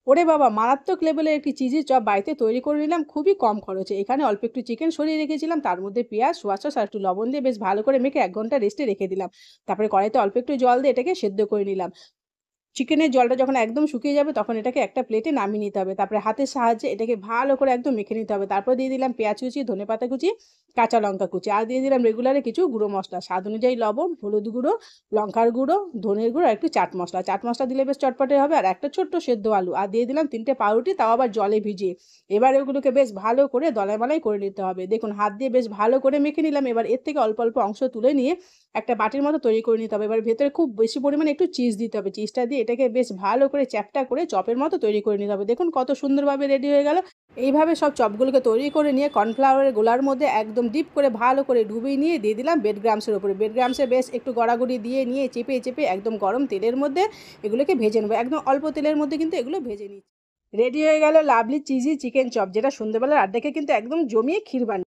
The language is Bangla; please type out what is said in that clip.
ওরে বাবা! মারাত্মক লেভেলের একটি চিজি চপ বাড়িতে তৈরি করে নিলাম খুবই কম খরচে। এখানে অল্প একটু চিকেন সরিয়ে রেখেছিলাম। তার মধ্যে পেঁয়াজ, সোয়া সস আর একটু লবণ দিয়ে বেশ ভালো করে মেখে ১ ঘন্টা রেস্টে রেখে দিলাম। তারপরে কড়াইতে অল্প একটু জল দিয়ে এটাকে সেদ্ধ করে নিলাম। চিকেনের জলটা যখন একদম শুকিয়ে যাবে তখন এটাকে একটা প্লেটে নামিয়ে নিতে হবে। তারপরে হাতের সাহায্যে এটাকে ভালো করে একদম মেখে নিতে হবে। তারপর দিয়ে দিলাম পেঁয়াজ কুচি, ধনেপাতা কুচি, কাঁচা লঙ্কা কুচি। আর দিয়ে দিলাম রেগুলারে কিছু গুঁড়ো মসলা। স্বাদ অনুযায়ী লবণ, হলুদ গুঁড়ো, লঙ্কার গুঁড়ো, ধনের গুঁড়ো আর একটু চাট মসলা। চাট মসলা দিলে বেশ চটপটে হবে। আর একটা ছোট্ট সেদ্ধ আলু। আর দিয়ে দিলাম ৩ টে পাউরুটি, তাও আবার জলে ভিজিয়ে। এবার এগুলোকে বেশ ভালো করে দলাই-মলাই করে নিতে হবে। দেখুন হাত দিয়ে বেশ ভালো করে মেখে নিলাম। এবার এর থেকে অল্প, অল্প অংশ তুলে নিয়ে একটা বাটির মতো তৈরি করে নিতে হবে। এবার ভেতরে খুব বেশি পরিমাণে একটু চিজ দিতে হবে। চিজটা দিয়ে এটাকে বেশ ভালো করে চ্যাপ্টা করে চপের মতো তৈরি করে নিতে হবে। দেখুন কত সুন্দরভাবে রেডি হয়ে গেল। এইভাবে সব চপগুলোকে তৈরি করে নিয়ে কর্নফ্লাওয়ারের গোলার মধ্যে একদম ডিপ করে ভালো করে ডুবিয়ে নিয়ে দিয়ে দিলাম ব্রেড ক্রাম্বসের উপরে। ব্রেড ক্রাম্বসে বেশ একটু গড়াগড়ি দিয়ে নিয়ে চেপে, চেপে একদম গরম তেলের মধ্যে এগুলোকে ভেজে নেব। একদম অল্প তেলের মধ্যে কিন্তু এগুলো ভেজে নিচ্ছি। রেডি হয়ে গেল লাভলি চিজি চিকেন চপ, যেটা সন্ধ্যেবেলার আড্ডাকে কিন্তু একদম জমিয়ে ক্ষীর বানিয়ে